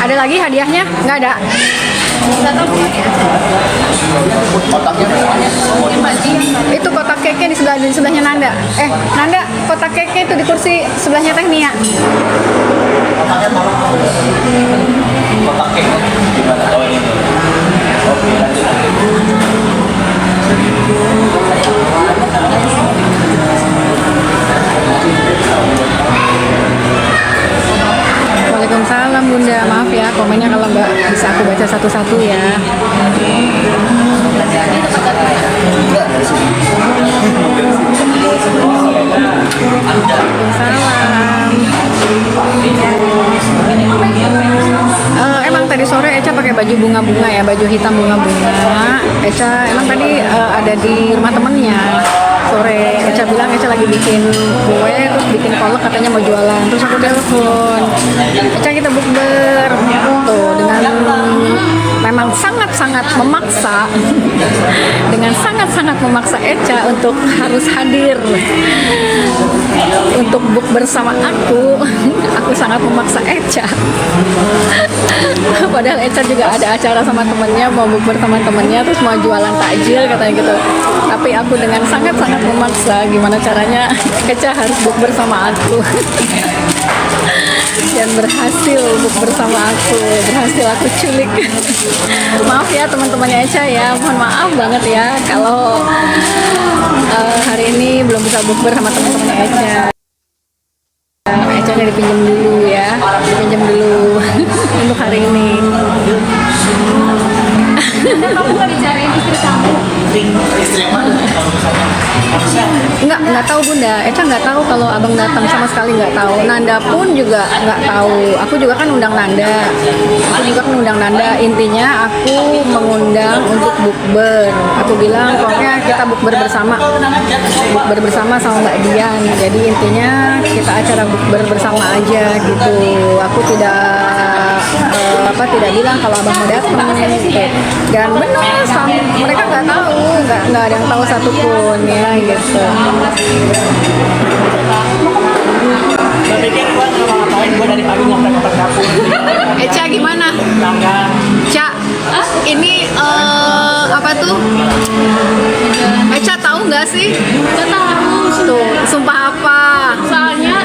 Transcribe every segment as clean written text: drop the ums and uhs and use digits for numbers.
Ada lagi hadiahnya? Nggak ada. Itu kotak keke di sebelahnya Nanda. Nanda, kotak keke itu di kursi sebelahnya Teh Nia. Kotak keke gimana? Oh ini. Oke, lanjut. Waalaikumsalam Bunda, maaf ya komennya kalau nggak bisa aku baca satu-satu ya. Waalaikumsalam. Emang tadi sore Eca pakai baju bunga-bunga ya, baju hitam bunga-bunga. Eca emang tadi ada di rumah temennya. Sore Eca bilang Eca lagi bikin kue, terus bikin kolak katanya mau jualan. Terus aku telepon, Eca kita bukber tuh dengan memang sangat-sangat memaksa dengan sangat-sangat memaksa Eca untuk harus hadir untuk bukber bersama aku sangat memaksa Eca. Padahal Eca juga ada acara sama temennya, mau bukber sama temennya, terus mau jualan takjil katanya gitu. Tapi aku dengan sangat-sangat memaksa, gimana caranya Eca harus bukber sama aku. Dan berhasil bersama aku, berhasil aku culik. Maaf ya teman-temannya Eca ya, mohon maaf banget ya kalau hari ini belum bisa bukber sama teman-temannya Eca. Eca dari pinjam dulu ya, pinjam dulu untuk hari ini. Kamu nggak dicariin istri kamu? Istri yang mana? Nggak tahu Bunda. Eca nggak tahu kalau abang datang, sama sekali nggak tahu. Nanda pun juga nggak tahu. Aku juga kan undang Nanda. Intinya aku mengundang untuk bukber. Aku bilang pokoknya kita bukber bersama sama Mbak Dian. Jadi intinya kita acara bukber bersama aja gitu. Aku tidak bilang kalau abang mau datang gitu. Dan benar mereka nggak tahu, nggak ada yang tahu satupun ya gitu. Saya pikir gua nggak ngapain, gua dari pagi ngoprek-ngoprek dapur. Eca gimana? Ca, ini apa tuh? Eca tahu nggak sih? Nggak tahu. Tuh, sumpah apa? Soalnya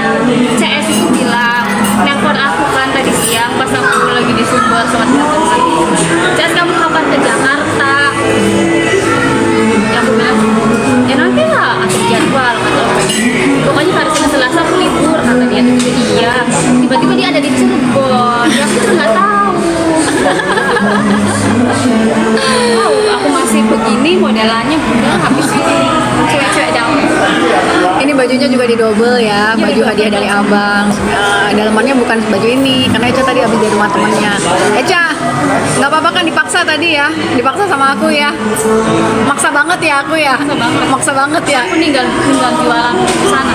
CS itu bilang nelpon aku kan tadi siang pas aku lagi di Sumber sama teman-teman. CS kamu kapan ke Jakarta? Ya aku bilang ya nanti lah atur jadwal kata aku. Pokoknya hari Senin Selasa aku libur kata dia. Iya. Tiba-tiba dia ada di Cirebon. Ya aku nggak tahu. Aku masih begini modelannya Bunda habis ini cewek-cewek dalam. Ini bajunya juga di double ya, baju hadiah dari abang. Dalamannya bukan baju ini, karena Eca tadi habis dari rumah temannya. Eca, nggak apa-apa kan dipaksa tadi ya? Dipaksa sama aku ya? Maksa banget ya aku ya? Maksa banget ya? Aku ninggal jualan di sana.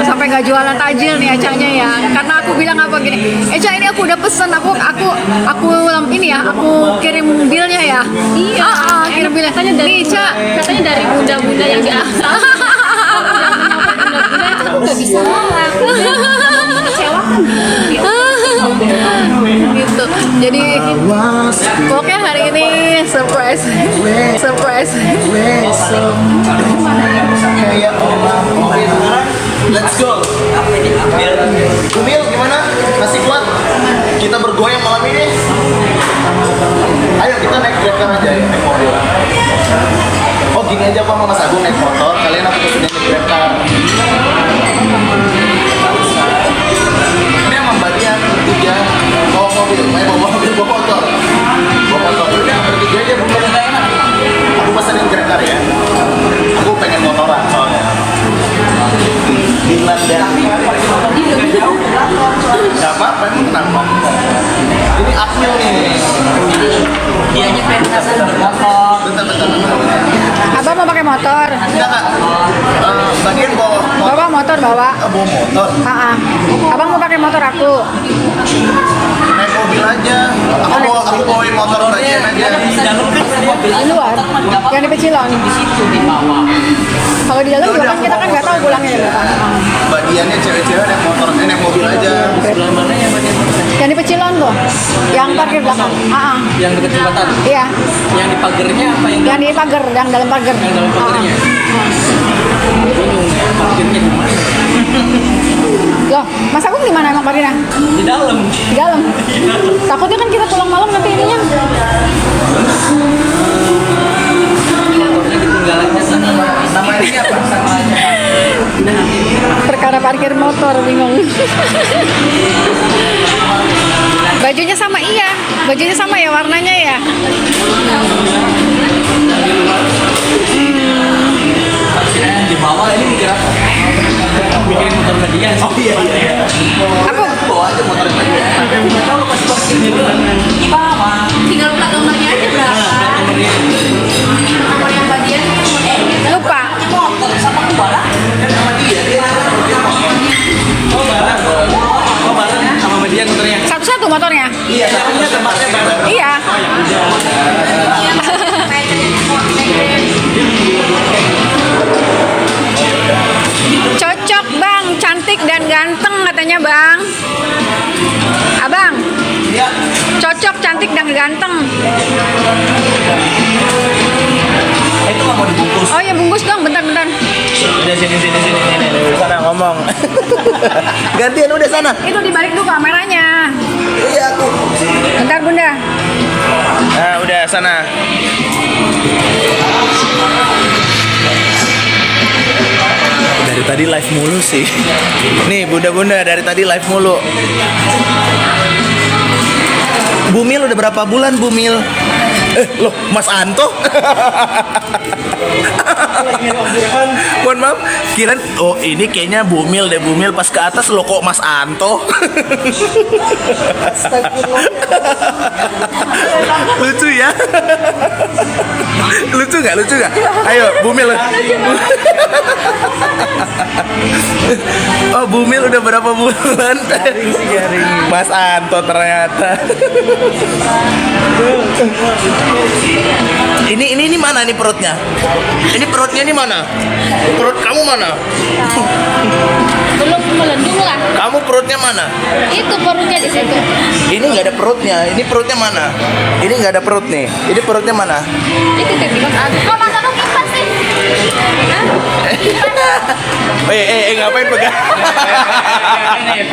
Sampai nggak jualan takjil nih Ecanya ya, karena aku bilang apa gini, Eca ini aku udah pesen, aku ini ya, aku kirim bilnya ya. Iya. Kirim bilnya. Katanya dari bunda-bunda yang di atas. Bunda-bunda itu aku nggak bisa nolak. Mengecewakan gitu. Jadi pokoknya hari ini surprise. Let's go. Kumil gimana? Masih kuat? Kita bergoyang malam ini. Ayo kita naik grab car aja ya, naik mobil. Oh gini aja Pak, Mas Agung naik motor, kalian aku kesini naik grab car. Ini sama Mbak Dian bertiga bawa mobil, bawa motor. Udah bertiga aja bukan enak. Aku pesenin grab car ya. Aku pengen motoran soalnya. Finlandia. Siapa? Pengen kenapa? Ini Akmil nih. Dianya pengen bermotor. Bentar. Abang mau pakai motor? Enggak kak. Bagian bawa motor. Bawa motor bawa. Bawa motor. Abang mau pakai motor aku? Naik mobil aja. Aku bawain motor bagian aja. Di luar, yang di Pecilon. Di situ di bawah. Kalau di dalam juga kan kita kan nggak tahu pulangnya berapa. Bagiannya cewek-cewek naik motor, naik mobil aja. Sebelah mana ya bagian motor? Yang di Pecilon tuh, yang parkir belakang. Yang dekat jembatan. Iya, Yang di pagernya apa yang yang di pagar, yang dalam pagar. yang dalam pagernya? Parkirnya di mana? Loh, Mas Agung di mana emang parkirnya? Di dalam. Di dalam. Takutnya kan kita pulang malam nanti ininya. Motornya ketinggalannya sana. Nama ini apa? Perkara parkir motor bingung. Bajunya sama iya, bajunya sama ya warnanya ya. Parkirnya di bawah ini mikir apa? Mikirin motor median. Oh iya. Apa? Bawa aja motor bagian. Nggak tahu pas parkirnya di mana. Di bawah. Tinggal plat nomornya aja berapa? Plat nomornya. Nomor yang bagian Lupa. motor sama gua lah. Sama dia. Oh barang. Oh barang sama median motornya. Satu-satu motornya. Iya, tapi tempatnya bareng. Iya. Cocok bang, cantik dan ganteng katanya bang. Abang, Iya. cocok, cantik dan ganteng. Itu nggak mau dibungkus. Oh ya bungkus dong, bentar-bentar. Udah sini. Sana ngomong. Gantian udah sana. Itu dibalik dulu kameranya. Iya aku. Bentar bunda. Nah, udah sana. Dari tadi live mulu sih. Nih, bunda-bunda dari tadi live mulu. Bumil udah berapa bulan Bumil? Loh, Mas Anto? Mohon maaf, kirain oh ini kayaknya Bumil deh, Bumil pas ke atas lo kok Mas Anto? Lucu ya? Lucu nggak? Ayo, Bumil. Oh, Bumil udah berapa bulan? Garing. Mas Anto ternyata. Ini mana nih perutnya? Ini perutnya ini mana? Perut kamu mana? Belum melendung lah. Kamu perutnya mana? Itu perutnya di situ. Ini nggak ada perutnya. Ini perutnya mana? Ini nggak ada perut nih. Ini perutnya mana? Itu tiba kok masa lu kipas sih? Hah? Ngapain pegang? Nih,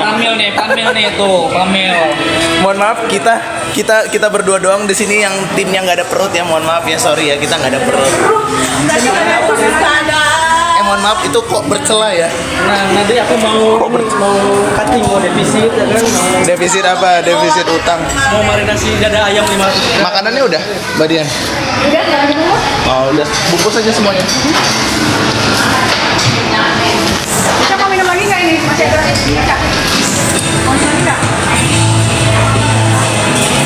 Pamil nih tuh, Pamil. Mohon maaf, kita berdua doang di sini yang timnya nggak ada perut ya. Mohon maaf ya, sorry ya, kita nggak ada perut. Mohon maaf, itu kok bercela ya? Nah, nanti aku mau cutting, mau defisit ya kan? Defisit apa? Defisit utang. Mau marinasi dada ayam 500 gram. Makanannya udah, Mbak Dian? Udah, jangan dulu. Oh, udah. Bungkus aja semuanya. Kita mau minum lagi nggak ini? Masih ada lagi nggak? Mau lagi nggak?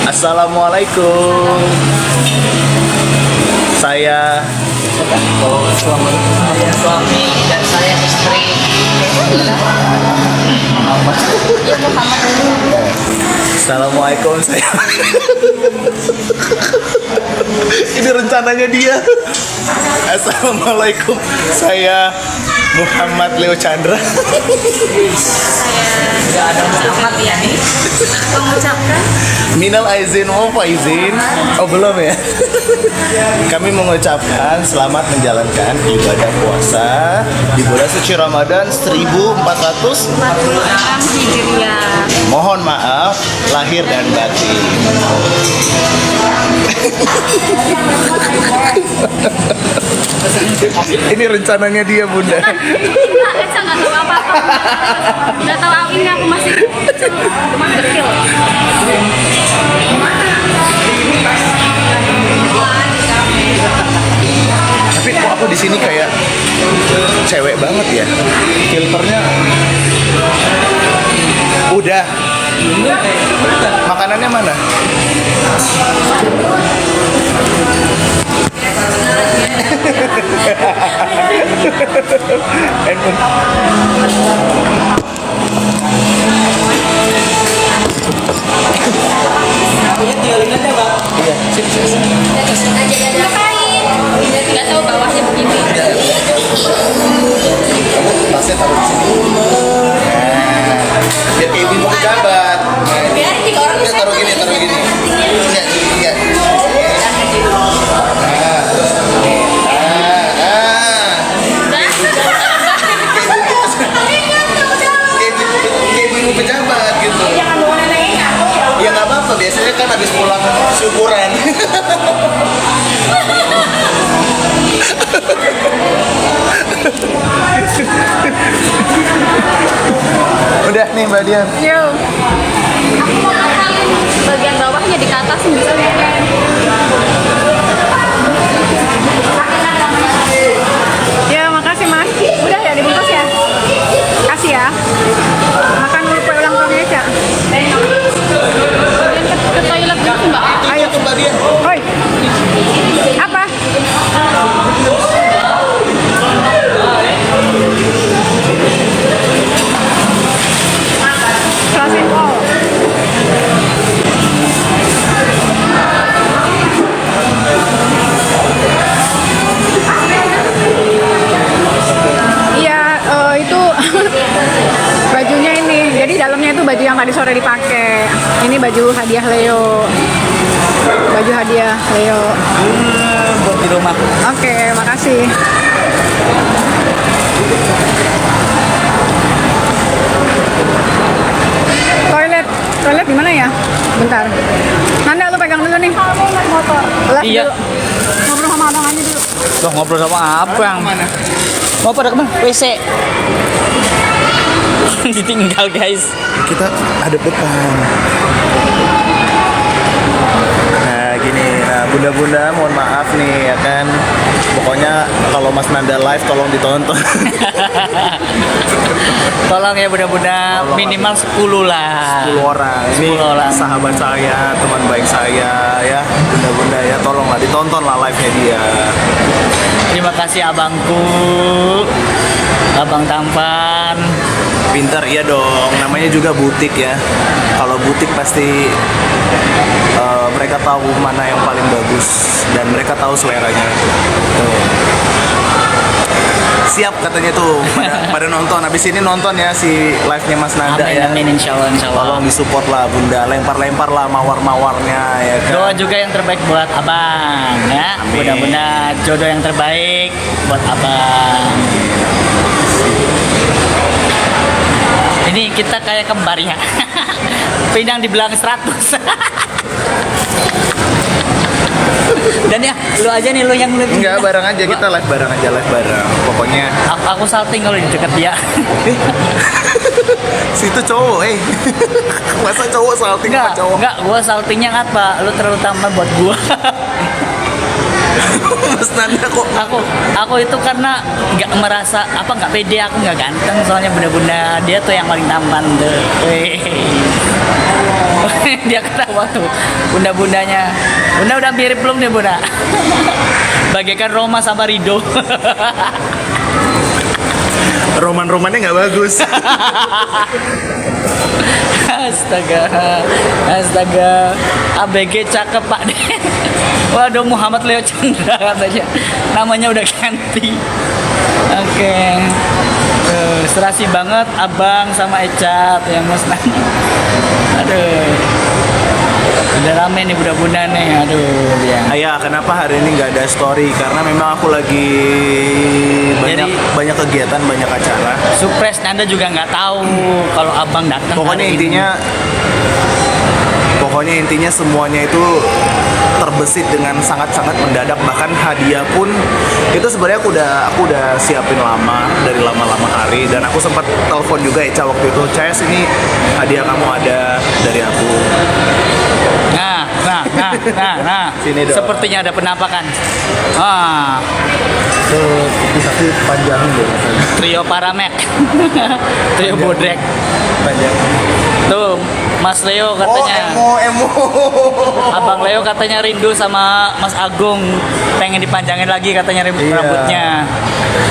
Assalamualaikum. Saya Suami dan saya istri. Assalamualaikum saya. Ini rencananya dia. Assalamualaikum, saya Muhammad Leo Chandra. Selamat ya nih. Mengucapkan Minal aizin wa faizin. Oh belum ya. Kami mengucapkan selamat menjalankan ibadah puasa di bulan suci Ramadan 1400. 46 Hijriah. Mohon maaf lahir dan batin. Ini rencananya dia, Bunda. Enggak, Eca nggak tahu apa-apa. Nggak tahu ini aku masih kecil. Tapi kok aku di sini kayak cewek banget ya? Filternya udah. Makanannya mana? Handphone. pejabat. Kita taruh gini. Lihat. Kayak ibu pejabat gitu. Ya nggak apa-apa, biasanya kan habis pulang syukuran. Udah nih Mbak Dian. Yuk. Bagian bawahnya di atas bisa Ya, makasih Mas. Udah ya dibungkus ya. Kasih ya. Makan dulu kue ulang tahunnya Eca. ke toilet dulu mbak. Ayo. Itu Mbak Dian. Oi. Apa? Selesai. Oh. Iya, itu bajunya ini. Jadi dalamnya itu baju yang tadi sore dipakai. Ini baju hadiah Leo. Baju hadiah Leo. Buat di rumah. Oke, makasih. Toilet di mana ya? Bentar. Nanda lu pegang dulu nih. Motor. Iya. Ngobrol sama abang aja dulu. Loh, ngobrol sama abang. Mau pada kemana? WC. Ditinggal guys. Kita ada depan. Nah gini, bunda-bunda mohon maaf nih ya kan. Pokoknya kalau Mas Nanda live tolong ditonton. Tolong ya bunda-bunda, minimal 10 lah. 10 orang. Ini 10 orang. sahabat saya, teman baik saya ya. Bunda-bunda ya tolonglah ditonton lah live-nya dia. Terima kasih abangku, abang tampan. Pinter iya dong, namanya juga butik ya. Kalau butik pasti mereka tahu mana yang paling bagus dan mereka tahu seleranya. Tuh. Siap katanya tuh pada nonton. Habis ini nonton ya si live-nya Mas Nanda Amin, ya. amin, insya Allah. Tolong disupport lah bunda, lempar-lempar lah mawar-mawarnya ya kan. Doa juga yang terbaik buat abang ya. Amin. Mudah-mudahan jodoh yang terbaik buat abang. Ini kita kayak kembar ya. Pinang di belakang 100. Dan ya, lu aja nih, lu yang lu. Enggak, bareng aja kita live bareng aja, live bareng. Pokoknya Aku salting kalau di deket dia. situ cowok masa cowok salting sama cowok. Enggak, gua saltingnya apa? Lu terlalu tampan buat gua. Mas Nanda kok Aku itu karena nggak merasa nggak pede, aku nggak ganteng soalnya bunda-bunda dia tuh yang paling tampan tuh. Wih. Dia ketawa tuh bunda-bundanya. Bunda udah mirip belum nih bunda? Bagaikan Roma sama Rido. roman-romannya nggak bagus. Astaga, ABG cakep Pak Den. Waduh, Muhammad Leo Chandra katanya, namanya udah ganti. Oke. Serasi banget abang sama Ecat yang Mas Nanda. Aduh, udah rame nih bunda-bunda nih. Aduh dia. Ayah, kenapa hari ini nggak ada story? Karena memang aku lagi banyak kegiatan, banyak acara. Surprise, Nanda juga nggak tahu kalau abang datang. Pokoknya hari ini. intinya semuanya itu terbesit dengan sangat-sangat mendadak. Bahkan hadiah pun itu sebenarnya aku udah siapin dari lama-lama hari, dan aku sempat telepon juga Eca waktu itu, Ces ini hadiah kamu ada dari aku. Nah. Sini dong. Sepertinya ada penampakan. Ah, Tapi panjangin deh. trio Paramek. Trio Bodrek. Panjang. Tuh, Mas Leo katanya. Emo. Abang Leo katanya rindu sama Mas Agung, pengen dipanjangin lagi katanya Iya. rambutnya.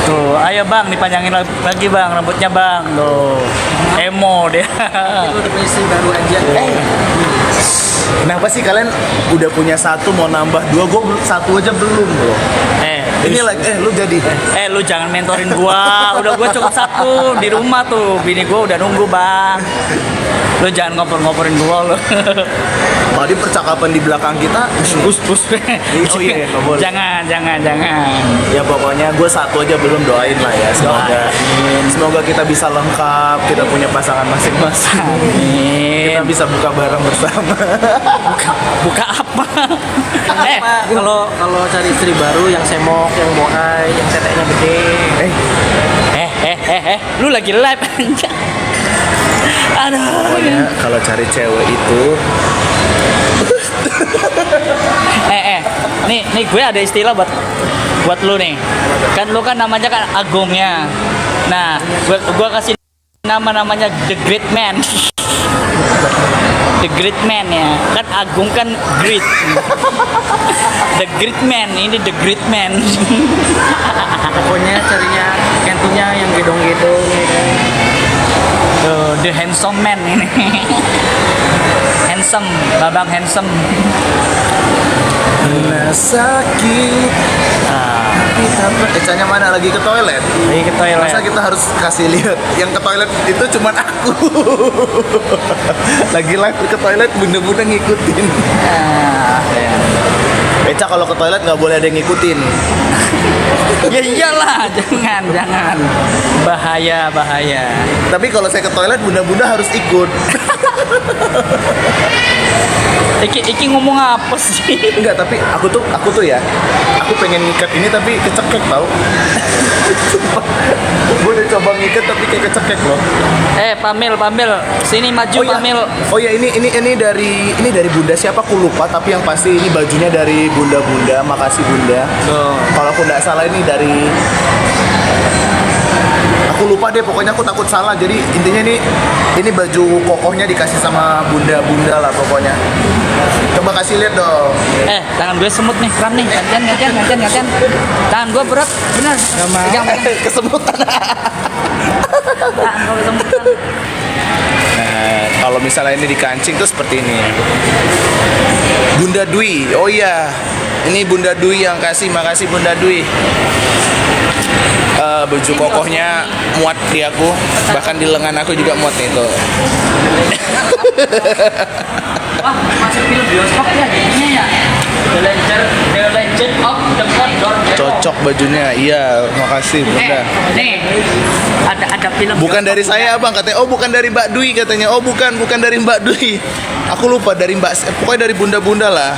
Tuh, ayo Bang dipanjangin lagi Bang rambutnya Bang. Tuh, emo dia. Udah punya istri baru aja. Kenapa sih kalian udah punya satu mau nambah dua? Gue satu aja belum bro. Ini lagi, lu jadi. Lu jangan mentorin gua. Udah gua cukup satu di rumah tuh. Bini gua udah nunggu, Bang. Lu jangan ngoper-ngoperin gua lu. Tadi percakapan di belakang kita. Pus. Oh iya, nggak boleh. Jangan. Ya pokoknya gue satu aja belum, doain lah ya. Semoga kita bisa lengkap, kita punya pasangan masing-masing. Kita Amin. bisa buka bareng bersama. Buka apa? Kalau cari istri baru yang semok, yang bohai, yang teteknya gede. Lu lagi live aja. Aduh. Pokoknya kalau cari cewek itu nih gue ada istilah buat lu nih. Kan lu kan namanya kan Agungnya. Nah, gua kasih namanya The Great Man. The Great Man ya. Kan Agung kan great. The Great Man, ini The Great Man. Pokoknya carinya kentunya yang gedong-gedong gitu. Tuh, The Handsome Man ini. Handsome, Babang Handsome. Nah, sakit. Ecanya mana lagi ke toilet? Lagi ke toilet. Masa kita harus kasih lihat yang ke toilet itu cuman aku. Lagi live ke toilet bunda-bunda ngikutin. Eca kalau ke toilet nggak boleh ada yang ngikutin. Ya iyalah, jangan. Bahaya. Tapi kalau saya ke toilet bunda-bunda harus ikut. Iki ngomong apa sih? Enggak, tapi aku tuh ya, aku pengen ngikat ini tapi kecekek tau. Gue udah coba ngikat tapi kayak kecekek loh. Pamil, sini maju Pamil. Ya ini dari bunda siapa aku lupa, tapi yang pasti ini bajunya dari bunda-bunda. Makasih bunda. Kalau aku nggak salah ini dari, aku lupa deh, pokoknya aku takut salah. Jadi intinya ini baju kokohnya dikasih sama bunda-bunda lah pokoknya. Coba kasih lihat dong. Tangan gue semut nih, kram nih. Gantian. Tangan gue berat, bener. Pegang. Kesemutan. Tangan gue kesemutan. Nah, kalau misalnya ini dikancing tuh seperti ini. Bunda Dwi, oh iya, ini Bunda Dwi yang kasih, makasih Bunda Dwi. Baju kokohnya muat di aku, bahkan di lengan aku juga muat nih tuh. Wah, masuk film bioskop ya jadinya ya. The Legend of the Condor. Cocok bajunya, iya, makasih Bunda. Nih, ada film. Bukan dari saya abang, katanya. Oh bukan dari Mbak Dwi katanya. Oh bukan dari Mbak Dwi. Aku lupa dari pokoknya dari bunda-bunda lah.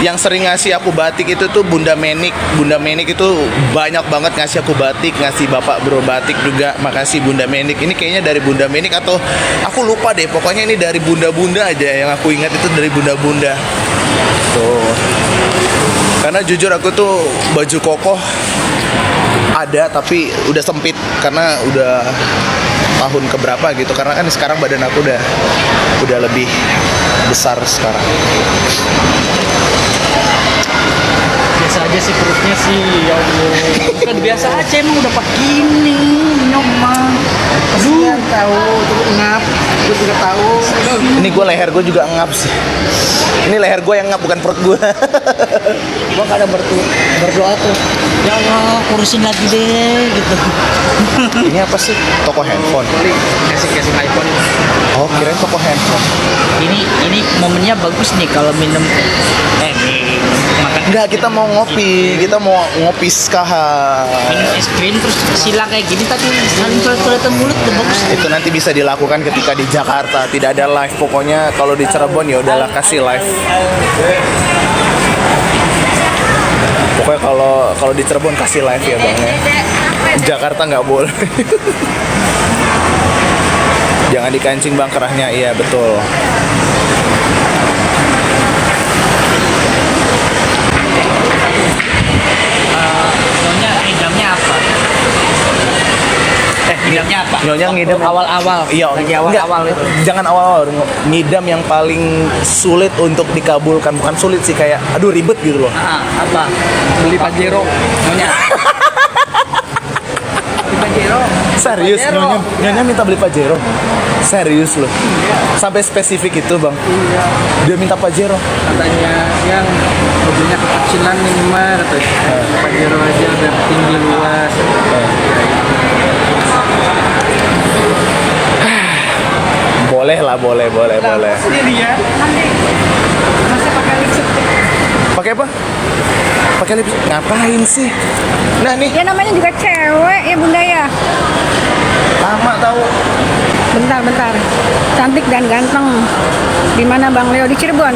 Yang sering ngasih aku batik itu tuh Bunda Menik. Bunda Menik itu banyak banget ngasih aku batik, ngasih bapak bro batik juga. Makasih Bunda Menik. Ini kayaknya dari Bunda Menik atau aku lupa deh. Pokoknya ini dari bunda-bunda aja, yang aku ingat itu dari bunda-bunda. Tuh. Karena jujur aku tuh baju kokoh ada tapi udah sempit karena udah tahun keberapa gitu. Karena kan sekarang badan aku udah lebih besar sekarang. Biasa aja sih perutnya sih, ya Allah. Bukan biasa aja, emang udah begini nyomang. Aduh, tahu, tuh ngap, gue juga tahu. Ini gue leher gue juga ngap sih. Ini leher gue yang ngap bukan perut gue. Gue kadang berdoa tuh, ya Allah kurusin lagi deh gitu. Ini apa sih? Toko handphone. Kasih iPhone. Oh kirain toko handphone. Ini momennya bagus nih kalau minum makan Enggak, kita mau ngopi. Kita mau ngopi skaha. minum es krim terus silang kayak gini tapi saling kelihatan mulut udah bagus. Itu nanti bisa dilakukan ketika di Jakarta. Tidak ada live. Pokoknya kalau di Cirebon ya udahlah kasih live. Pokoknya kalau di Cirebon kasih live ya bang ya. Jakarta nggak boleh. Jangan dikancing bang kerahnya. Iya betul. Nyonya ngidamnya apa? Ngidamnya apa? Nyonya ngidam awal-awal. Iya, lagi enggak, awal-awal itu. Jangan awal-awal. Ngidam yang paling sulit untuk dikabulkan. Bukan sulit sih, kayak aduh ribet gitu loh. Apa? Beli Pajero. Nyonya. Beli Pajero. Serius, Pajero. nyonya minta beli Pajero. Serius loh? Sampai spesifik itu bang? Dia minta Pajero? Katanya yang bajunya kekecilan nih mah katanya Pajero aja biar tinggi luas. Boleh lah, boleh. Sendirian. Masih pakai lipstick. Pakai apa? Pakai lipstick? Ngapain sih? Nah nih, Ya namanya juga cewek ya bunda ya. lama tahu. Bentar. Cantik dan ganteng. Di mana Bang Leo? Di Cirebon.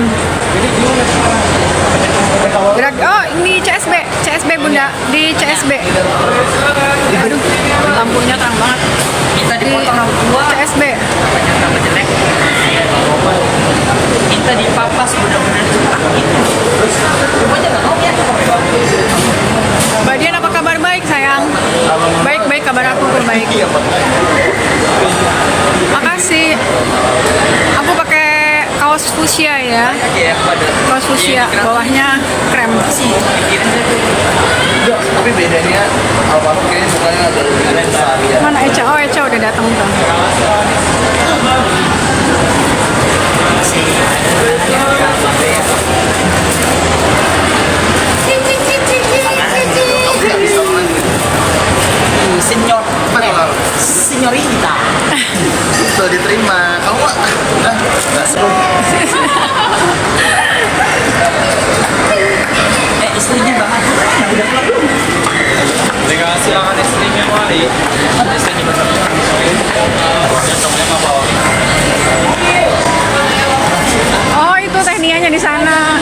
Oh ini CSB bunda, di CSB. Aduh, lampunya terang banget. Kita Di dipotong rambut CSB. banyak rambut jelek. Kita dipapas benar-benar cepat gitu. Coba aja nggak mau ya. Mbak Dian apa kabar? Baik sayang. Baik kabar aku baik. Makasih. Aku pakai kaos fuchsia ya. Aja ya pada. Kaos fuchsia, bawahnya krem. Tapi bedanya Alvaro kayaknya mukanya agak lebih besar ya. Mana Eca? Oh Eca udah datang tuh. Senior. Betul. Senyorita. Itu diterima. Kamu nggak seru. Istrinya banget. Silakan istrinya Wali. Istrinya Oh itu teknianya di sana.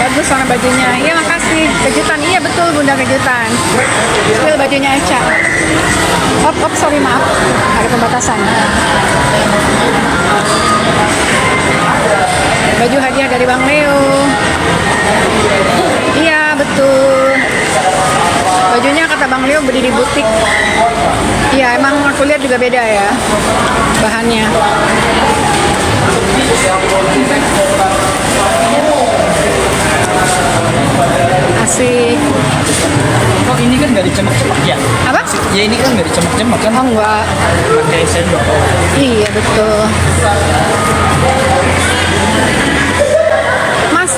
Bagus warna bajunya. Iya makasih. Kejutan. Iya betul bunda kejutan. Spill bajunya Eca. Sorry maaf. Ada pembatasan. Baju hadiah dari Bang Leo. Iya betul. Bajunya kata Bang Leo beli di butik. Iya emang aku lihat juga beda ya bahannya. Asik. Kok ini kan nggak dicemak-cemak ya? Apa? Ya ini kan nggak dicemak-cemak kan? Oh enggak. Pakai sendok. Iya betul.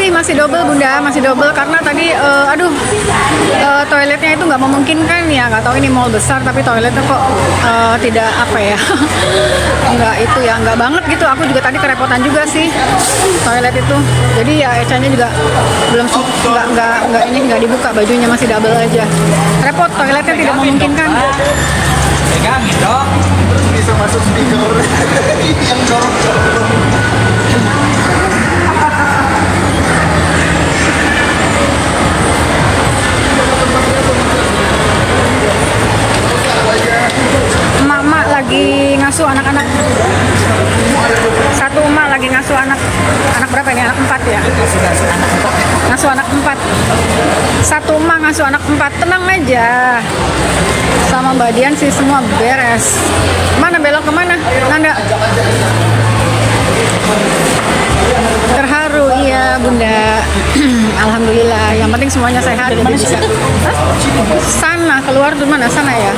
Masih double bunda, masih double karena tadi toiletnya itu nggak memungkinkan ya, nggak tahu ini mall besar tapi toiletnya kok tidak apa ya, nggak itu ya, nggak banget gitu. Aku juga tadi kerepotan juga sih toilet itu, jadi ya Ecanya juga belum nggak dibuka, bajunya masih double aja, repot toiletnya tidak memungkinkan. Pegangin dong. Bisa masuk speaker. Yang dorong. Emak-emak lagi ngasuh anak-anak. Satu emak lagi ngasuh anak berapa ini? Anak 4 ya? Ngasuh anak 4. Satu emak ngasuh anak 4. Tenang aja. Sama Mbak Dian sih semua beres. Mana belok kemana? Nanda? Terharu iya bunda. Alhamdulillah. Yang penting semuanya sehat. Jadi bisa. Hah? Sana keluar tuh mana? Sana ya.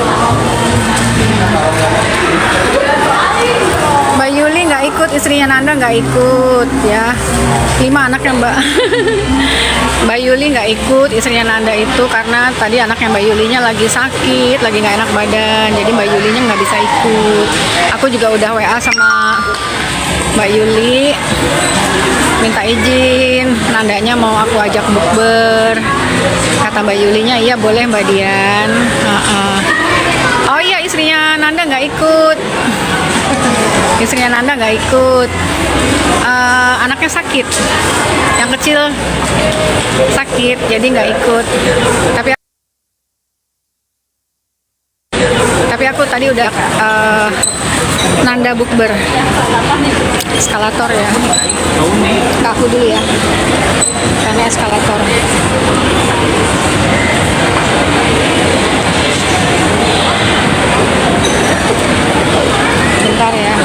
Mbak Yuli nggak ikut, istrinya Nanda nggak ikut ya. 5 anaknya Mbak. Mbak Yuli nggak ikut, istrinya Nanda itu karena tadi anaknya Mbak Yulinya lagi sakit, lagi nggak enak badan, jadi Mbak Yulinya nggak bisa ikut. Aku juga udah WA sama Mbak Yuli, minta izin, Nandanya mau aku ajak bukber. Kata Mbak Yulinya, iya boleh Mbak Dian. Oh iya, istrinya Nanda nggak ikut. Istrinya Nanda nggak ikut. Anaknya sakit, yang kecil sakit, jadi nggak ikut. Tapi aku tadi udah Nanda bukber eskalator ya. Ke aku dulu ya, karena eskalator. Bentar ya.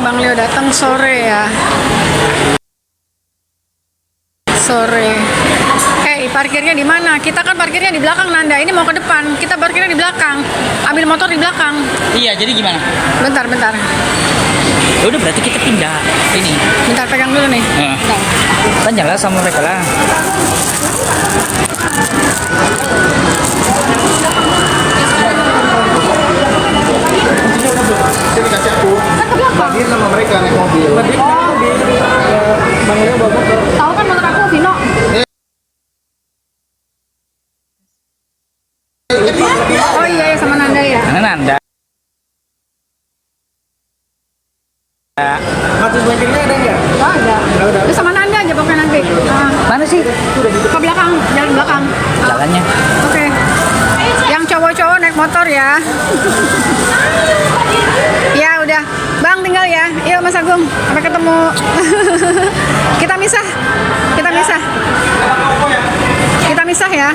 Bang Leo datang sore ya. Sore. Parkirnya di mana? Kita kan parkirnya di belakang Nanda. Ini mau ke depan. Kita parkirnya di belakang. Ambil motor di belakang. Iya, jadi gimana? Bentar. Ya udah berarti kita pindah ini. Bentar pegang dulu nih. Nah. Bentar. Tanyalah sama mereka lah. Sini kasih aku. Bagiin sama mereka naik mobil. Bang Leo bawa motor. Tahu kan motor aku Vino? Oh iya ya, sama Nanda ya. Mana Nanda? Kartu boncengnya ada nggak? Oh, ada. Itu sama Nanda aja pokoknya nanti. Mana sih? Ke belakang, jalan belakang. Jalannya. Oke. Yang cowok-cowok naik motor ya. Ya udah. Bang tinggal ya. Yuk Mas Agung. Sampai ketemu. Kita misah. Kita misah ya.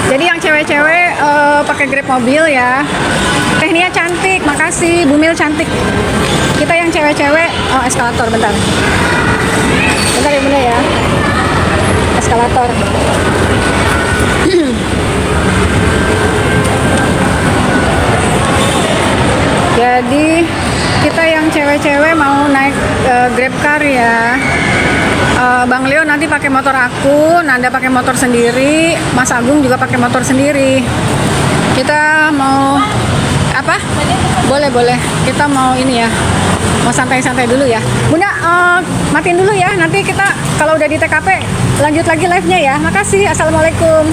Jadi yang cewek-cewek pakai Grab mobil ya. Tehnia cantik, makasih. Bumil cantik. Kita yang cewek-cewek, eskalator bentar. Bentar ya Bunda ya. Eskalator. Jadi kita yang cewek-cewek mau naik Grab car ya. Bang Leo nanti pakai motor aku, Nanda pakai motor sendiri, Mas Agung juga pakai motor sendiri. Kita mau apa? Boleh. Kita mau ini ya. Mau santai-santai dulu ya. Bunda, matiin dulu ya. Nanti kita kalau udah di TKP lanjut lagi live-nya ya. Makasih. Assalamualaikum.